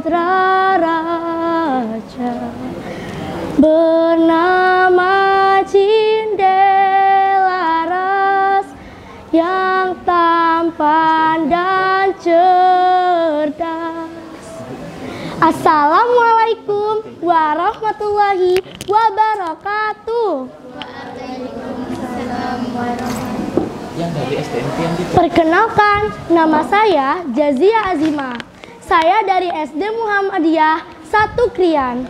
putra raja bernama Cindelaras yang tampan dan cerdas. Assalamualaikum warahmatullahi wabarakatuh. Waalaikumsalam warahmatullahi wabarakatuh. Perkenalkan, nama saya Jazia Azima. Saya dari SD Muhammadiyah 1 Krian.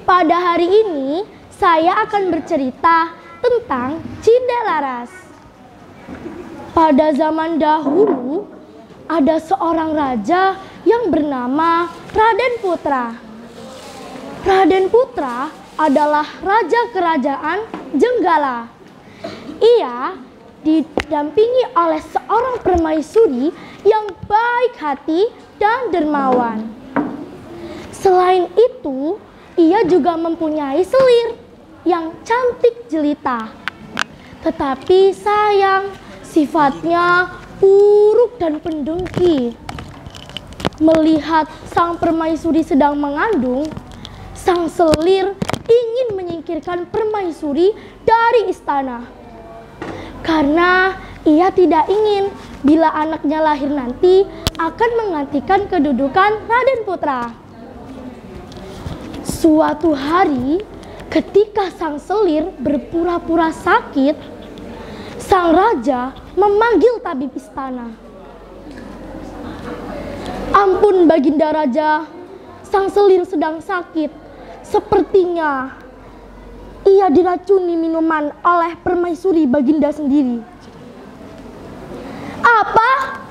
Pada hari ini, saya akan bercerita tentang Cindelaras. Pada zaman dahulu, ada seorang raja yang bernama Raden Putra. Raden Putra adalah raja kerajaan Jenggala. Ia didampingi oleh seorang permaisuri yang baik hati dan dermawan. Selain itu, ia juga mempunyai selir yang cantik jelita. Tetapi sayang, sifatnya buruk dan pendengki. Melihat sang permaisuri sedang mengandung, sang selir ingin menyingkirkan permaisuri dari istana. Karena ia tidak ingin bila anaknya lahir nanti akan menggantikan kedudukan Raden Putra. Suatu hari, ketika sang selir berpura-pura sakit, sang raja memanggil tabib istana. Ampun Baginda Raja, sang selir sedang sakit. Sepertinya ia diracuni minuman oleh permaisuri Baginda sendiri. Apa?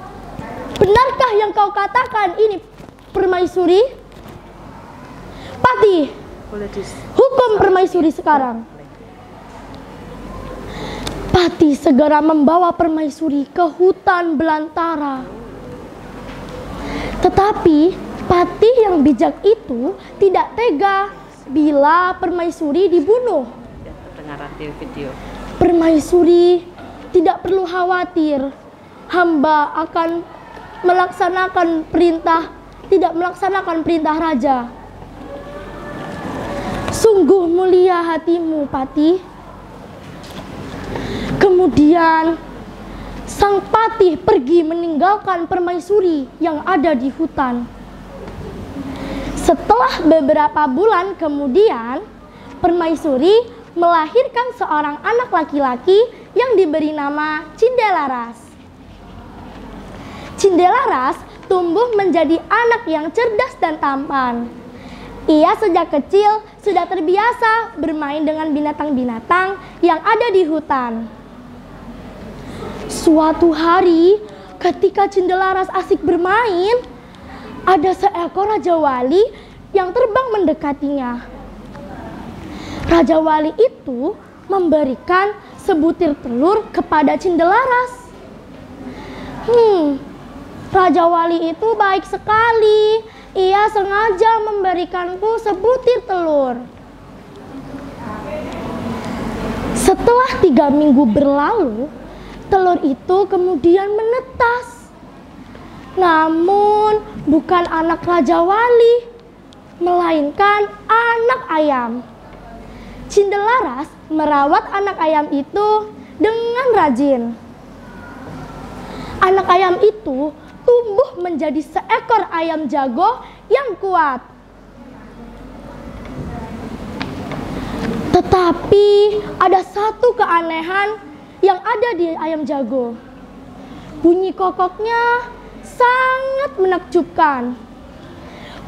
Benarkah yang kau katakan ini permaisuri? Patih, hukum permaisuri sekarang. Patih segera membawa permaisuri ke hutan belantara. Tetapi Patih yang bijak itu tidak tega bila permaisuri dibunuh. Permaisuri tidak perlu khawatir, hamba akan tidak melaksanakan perintah raja. Sungguh mulia hatimu, Patih. Kemudian sang Patih pergi meninggalkan permaisuri yang ada di hutan. Setelah beberapa bulan kemudian, permaisuri melahirkan seorang anak laki-laki yang diberi nama Cindelaras. Cindelaras tumbuh menjadi anak yang cerdas dan tampan. Ia sejak kecil sudah terbiasa bermain dengan binatang-binatang yang ada di hutan. Suatu hari, ketika Cindelaras asik bermain, ada seekor Raja Wali yang terbang mendekatinya. Raja Wali itu memberikan sebutir telur kepada Cindelaras. Raja Wali itu baik sekali. Ia sengaja memberikanku sebutir telur. Setelah 3 minggu berlalu, telur itu kemudian menetas. Namun bukan anak Raja Wali, melainkan anak ayam. Cindelaras merawat anak ayam itu dengan rajin. Anak ayam itu tumbuh menjadi seekor ayam jago yang kuat. Tetapi ada satu keanehan yang ada di ayam jago. Bunyi kokoknya sangat menakjubkan.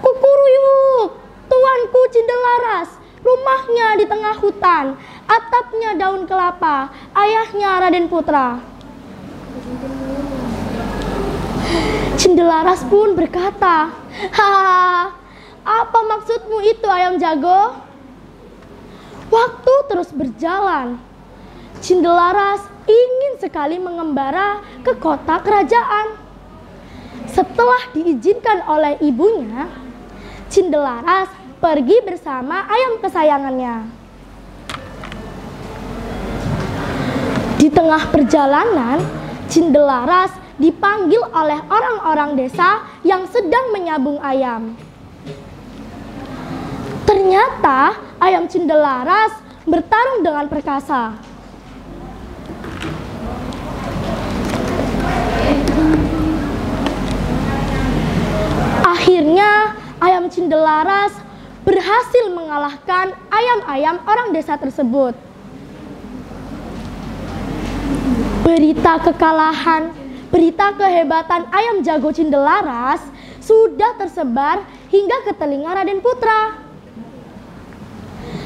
Kukuruyuk, tuanku Cindelaras, rumahnya di tengah hutan, atapnya daun kelapa, ayahnya Raden Putra. Cindelaras pun berkata, "Hahaha, apa maksudmu itu ayam jago?" Waktu terus berjalan. Cindelaras ingin sekali mengembara ke kota kerajaan. Setelah diizinkan oleh ibunya, Cindelaras pergi bersama ayam kesayangannya. Di tengah perjalanan, Cindelaras dipanggil oleh orang-orang desa yang sedang menyabung ayam. Ternyata ayam Cindelaras bertarung dengan perkasa. Akhirnya ayam Cindelaras berhasil mengalahkan ayam-ayam orang desa tersebut. Berita kekalahan, berita kehebatan ayam jago Cindelaras sudah tersebar hingga ke telinga Raden Putra.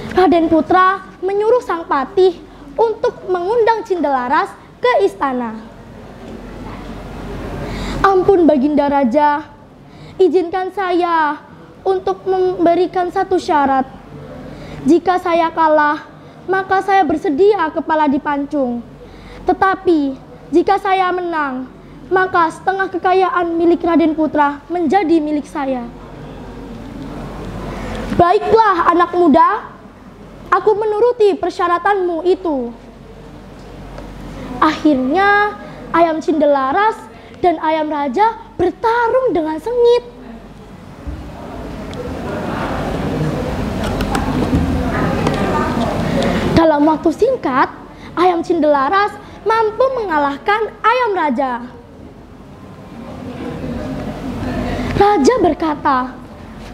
Raden Putra menyuruh sang patih untuk mengundang Cindelaras ke istana. Ampun Baginda Raja, izinkan saya untuk memberikan satu syarat. Jika saya kalah, maka saya bersedia kepala dipancung. Tetapi jika saya menang, maka setengah kekayaan milik Raden Putra menjadi milik saya. Baiklah anak muda, aku menuruti persyaratanmu itu. Akhirnya ayam Cindelaras dan ayam raja bertarung dengan sengit. Dalam waktu singkat, ayam Cindelaras mampu mengalahkan ayam raja. Raja berkata,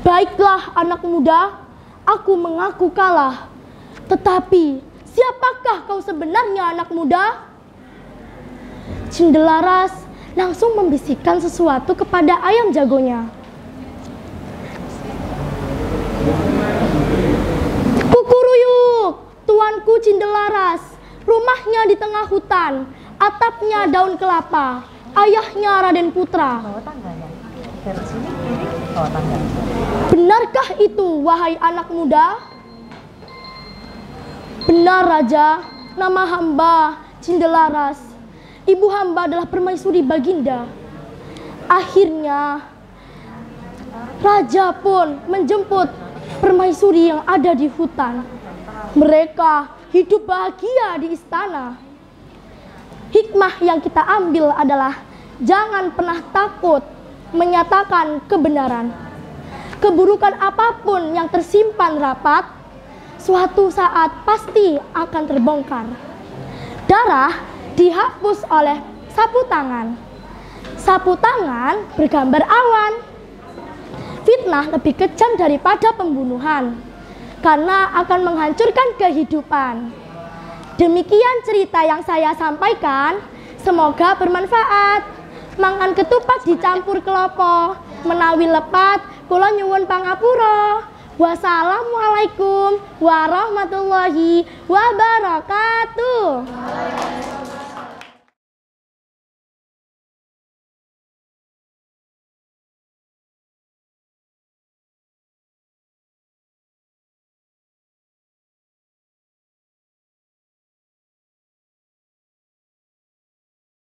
"Baiklah anak muda, aku mengaku kalah. Tetapi siapakah kau sebenarnya anak muda?" Cindelaras langsung membisikkan sesuatu kepada ayam jagonya. "Kukuruyuk, tuanku Cindelaras, rumahnya di tengah hutan, atapnya daun kelapa, ayahnya Raden Putra." "Benarkah itu, wahai anak muda?" "Benar Raja, nama hamba Cindelaras. Ibu hamba adalah permaisuri Baginda." Akhirnya Raja pun menjemput permaisuri yang ada di hutan. Mereka hidup bahagia di istana. Hikmah yang kita ambil adalah jangan pernah takut menyatakan kebenaran. Keburukan apapun yang tersimpan rapat, suatu saat pasti akan terbongkar. Darah dihapus oleh sapu tangan. Sapu tangan bergambar awan. Fitnah lebih kejam daripada pembunuhan, karena akan menghancurkan kehidupan. Demikian cerita yang saya sampaikan, semoga bermanfaat. Mangan ketupat dicampur kelopo, menawi lepat, kula nyuwun pangapura. Wassalamualaikum warahmatullahi wabarakatuh.